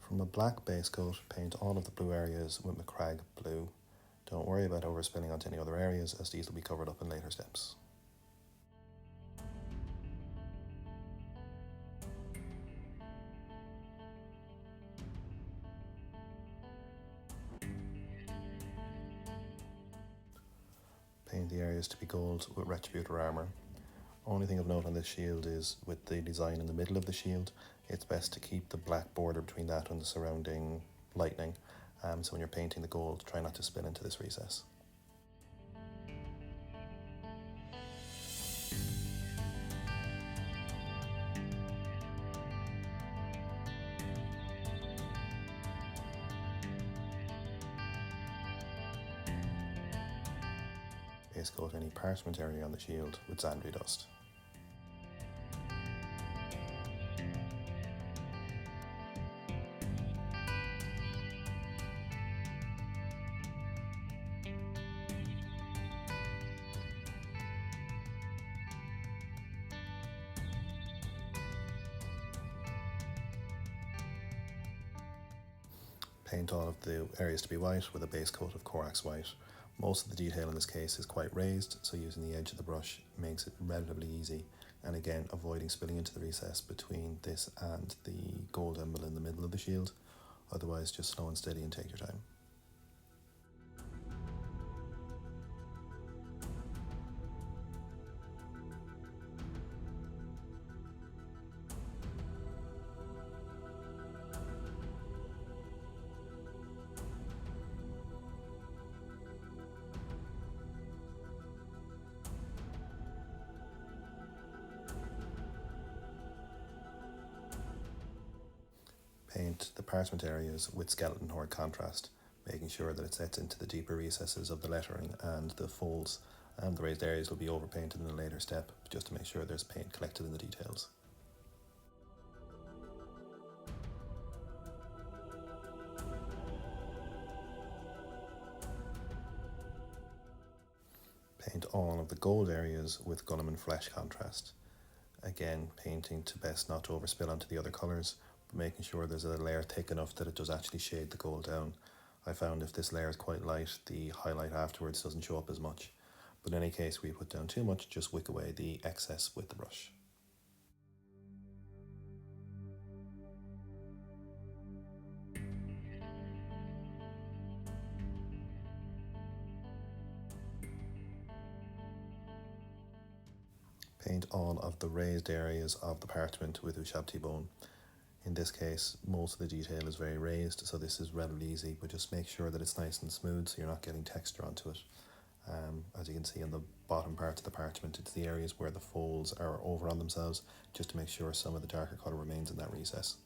From a black base coat, paint all of the blue areas with Macragge Blue. Don't worry about overspilling onto any other areas, as these will be covered up in later steps. Paint the areas to be gold with Retributor Armour. Only thing of note on this shield is with the design in the middle of the shield, it's best to keep the black border between that and the surrounding lightning. So when you're painting the gold, try not to spill into this recess. Base coat any parchment area on the shield with Zandri Dust. Paint all of the areas to be white with a base coat of Corax White. Most of the detail in this case is quite raised, so using the edge of the brush makes it relatively easy, and again avoiding spilling into the recess between this and the gold emblem in the middle of the shield. Otherwise just slow and steady and take your time. Paint the parchment areas with Skeleton Horde contrast, making sure that it sets into the deeper recesses of the lettering and the folds, and the raised areas will be overpainted in a later step, just to make sure there's paint collected in the details. Paint all of the gold areas with Guilliman Flesh contrast. Again, painting to best not to overspill onto the other colours, but making sure there's a layer thick enough that it does actually shade the gold down. I found if this layer is quite light, the highlight afterwards doesn't show up as much. But in any case, we put down too much, just wick away the excess with the brush. Paint all of the raised areas of the parchment with Ushabti Bone. In this case, most of the detail is very raised, so this is relatively easy, but just make sure that it's nice and smooth so you're not getting texture onto it. As you can see on the bottom part of the parchment, it's the areas where the folds are over on themselves, just to make sure some of the darker colour remains in that recess.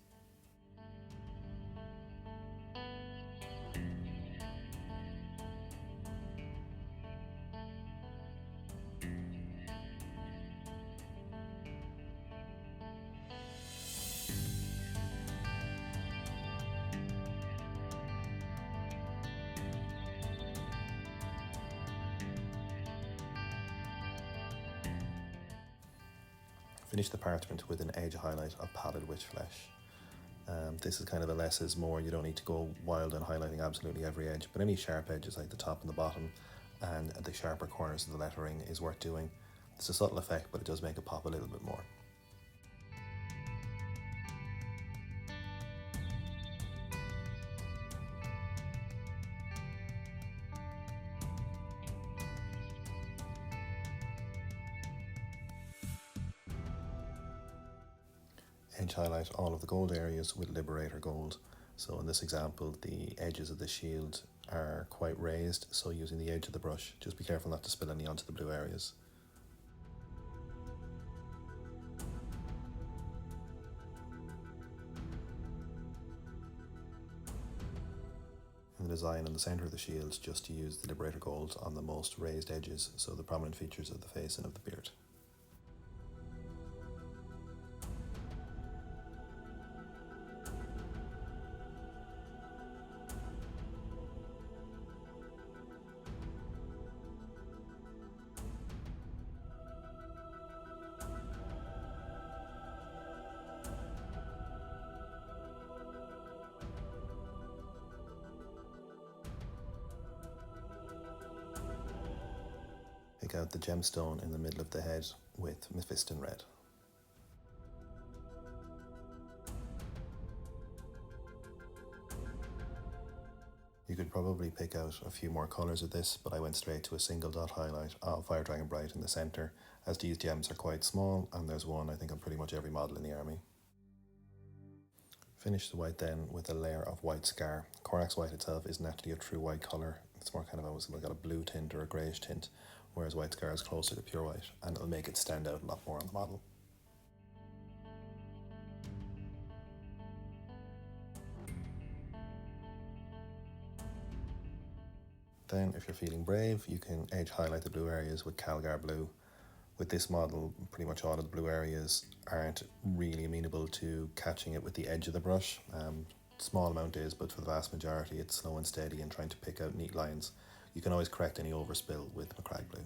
Finish the parchment with an edge highlight of Pallid Wych Flesh. This is kind of a less is more. You don't need to go wild on highlighting absolutely every edge, but any sharp edges like the top and the bottom and the sharper corners of the lettering is worth doing. It's a subtle effect, but it does make it pop a little bit more. Edge highlight all of the gold areas with Liberator Gold. So in this example, the edges of the shield are quite raised, so using the edge of the brush, just be careful not to spill any onto the blue areas. In the design on the centre of the shield, just to use the Liberator Gold on the most raised edges, so the prominent features of the face and of the beard. Pick out the gemstone in the middle of the head with Mephiston Red. You could probably pick out a few more colours of this, but I went straight to a single dot highlight of Fire Dragon Bright in the centre, as these gems are quite small and there's one I think on pretty much every model in the army. Finish the white then with a layer of white scar. Corax White itself isn't actually a true white colour, it's more kind of almost like got a blue tint or a greyish tint, whereas white scar is closer to pure white, and it'll make it stand out a lot more on the model. Then, if you're feeling brave, you can edge highlight the blue areas with Calgar Blue. With this model, pretty much all of the blue areas aren't really amenable to catching it with the edge of the brush. Small amount is, but for the vast majority it's slow and steady and trying to pick out neat lines. You can always correct any overspill with Macragge Blue.